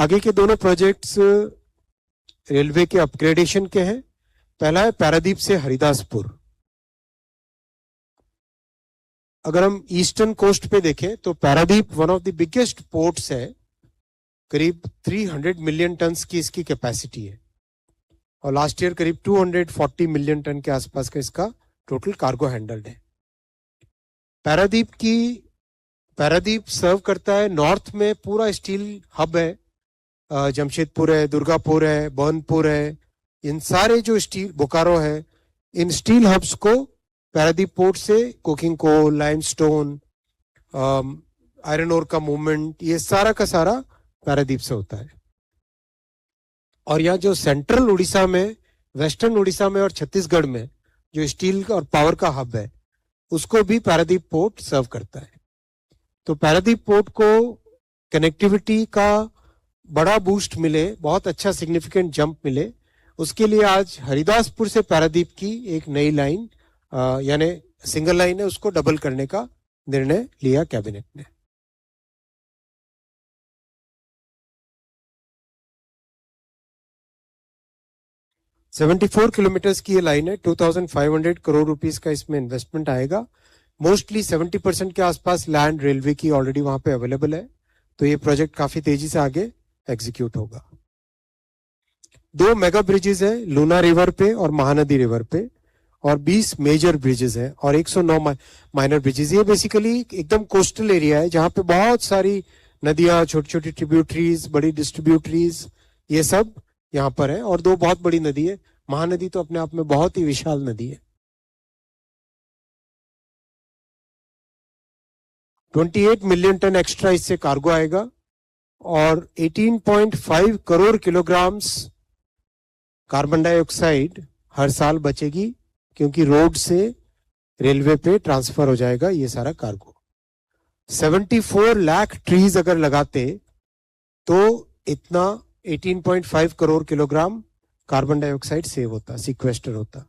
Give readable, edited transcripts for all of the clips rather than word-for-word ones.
आगे के दोनों प्रोजेक्ट्स रेलवे के अपग्रेडेशन के हैं। पहला है पारादीप से हरिदासपुर। अगर हम ईस्टर्न कोस्ट पे देखें तो Paradip one of the biggest ports है, करीब 300 मिलियन टन की इसकी कैपेसिटी है और लास्ट ईयर करीब 240 मिलियन टन के आसपास का इसका टोटल कार्गो हैंडल्ड है। पारादीप सर्व करता है नॉर्थ में, पूरा स्टील हब है, जमशेदपुर है, दुर्गापुर है, बर्नपुर है, इन सारे जो स्टील, बोकारो है, इन स्टील हब्स को पारादीप पोर्ट से coking coal, limestone, iron ore का मूवमेंट, ये सारा का सारा पारादीप से होता है। और यहाँ जो सेंट्रल उड़ीसा में, वेस्टर्न उड़ीसा में और छत्तीसगढ़ में जो स्टील और पावर का हब है, उसको भी पारादीप पोर्ट सर्व करता है। तो पारादीप पोर्ट को कनेक्टिविटी का बड़ा बूस्ट मिले, बहुत अच्छा सिग्निफिकेंट जंप मिले, उसके लिए आज हरिदासपुर से पारादीप की एक नई लाइन, यानी सिंगल लाइन है, उसको डबल करने का निर्णय लिया कैबिनेट ने। $74 किलोमीटर की ये लाइन है, 2500 करोड़ रुपीस का इसमें इन्वेस्टमेंट आएगा। मोस्टली 70% के आसपास लैंड रेलवे की ऑलरेडी वहां पे अवेलेबल है, तो ये प्रोजेक्ट काफी तेजी से आगे एग्जीक्यूट होगा। 2 मेगा ब्रिजेस है, लूना रिवर पे और महानदी रिवर पे, और 20 मेजर ब्रिजेस है और 109 माइनर ब्रिजेस। ये बेसिकली एकदम कोस्टल एरिया है जहां पे बहुत सारी नदियां, छोटी छोटी ट्रिब्यूटरीज, बड़ी डिस्ट्रीब्यूटरीज, ये सब यहाँ पर है। और 2 बहुत बड़ी नदी है, महानदी तो अपने आप में बहुत ही विशाल नदी है। 28 मिलियन टन एक्स्ट्रा इससे कार्गो आएगा और 18.5 करोड़ किलोग्राम्स कार्बन डाइऑक्साइड हर साल बचेगी, क्योंकि रोड से रेलवे पे ट्रांसफर हो जाएगा ये सारा कार्गो। 74 लाख ट्रीज अगर लगाते तो इतना 18.5 crore kilogram carbon dioxide save होता, सिक्वेस्टर होता।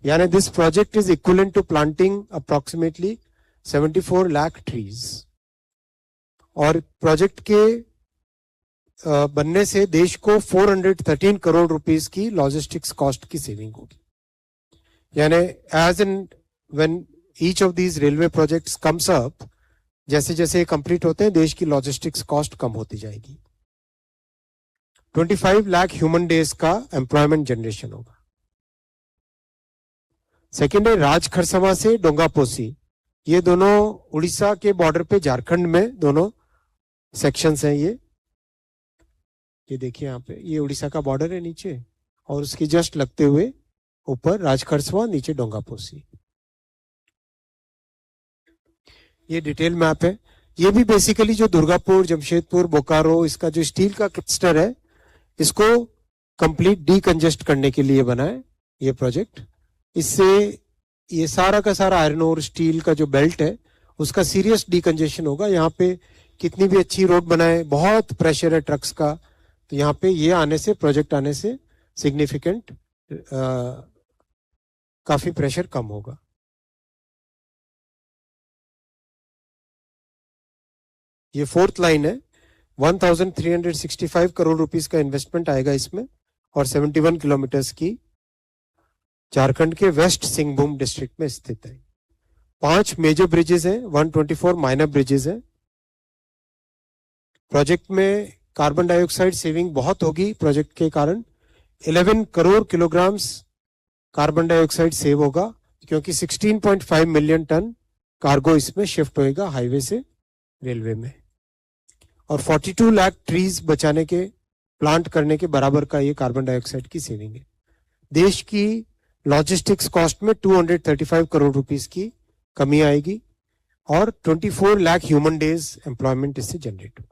यानी this project is equivalent to planting approximately 74 lakh trees. और प्रोजेक्ट के बनने से देश को 413 करोड़ रुपीस की लॉजिस्टिक्स कॉस्ट की सेविंग होगी। यानी as and when each of these railway projects comes up, जैसे जैसे कंप्लीट होते हैं, देश की लॉजिस्टिक्स कॉस्ट कम होती जाएगी। 25 लाख ह्यूमन डेज का एम्प्लॉयमेंट जनरेशन होगा। सेकेंड है राजखरसवा से डोंगापोसी। ये दोनों उड़ीसा के बॉर्डर पे, झारखंड में दोनों सेक्शंस हैं। ये देखिए यहाँ पे, ये उड़ीसा का बॉर्डर है नीचे, और उसके जस्ट लगते हुए ऊपर राजखरसवा, नीचे डोंगापोसी। ये डिटेल मैप है। ये भी बेसिकली जो दुर्गापुर, जमशेदपुर, बोकारो, इसका जो स्टील का क्लस्टर है, इसको कंप्लीट डीकंजेस्ट करने के लिए बना है ये प्रोजेक्ट। इससे ये सारा का सारा आयरन और स्टील का जो बेल्ट है, उसका सीरियस डीकंजेशन होगा। यहाँ पे कितनी भी अच्छी रोड बनाए, बहुत प्रेशर है ट्रक्स का, तो यहाँ पे ये आने से, प्रोजेक्ट आने से सिग्निफिकेंट काफी प्रेशर कम होगा। ये 4th लाइन है, 1365 करोड़ रुपीस का इन्वेस्टमेंट आएगा इसमें, और 71 किलोमीटर्स की, झारखंड के वेस्ट सिंहभूम डिस्ट्रिक्ट में स्थित है। 5 मेजर ब्रिजेस हैं, 124 माइनर ब्रिजेस हैं। प्रोजेक्ट में कार्बन डाइऑक्साइड सेविंग बहुत होगी प्रोजेक्ट के कारण। 11 crore kilograms carbon dioxide save होगा, क्योंकि 16.5 मिलियन टन कार्गो इसमें शिफ्ट होएगा हाईवे से रेलवे में। और 42 लाख ट्रीज बचाने के, प्लांट करने के बराबर का ये कार्बन डाइऑक्साइड की सेविंग है। देश की लॉजिस्टिक्स कॉस्ट में 235 करोड़ रुपीस की कमी आएगी, और 24 लाख ह्यूमन डेज एम्प्लॉयमेंट इससे जनरेट होगा।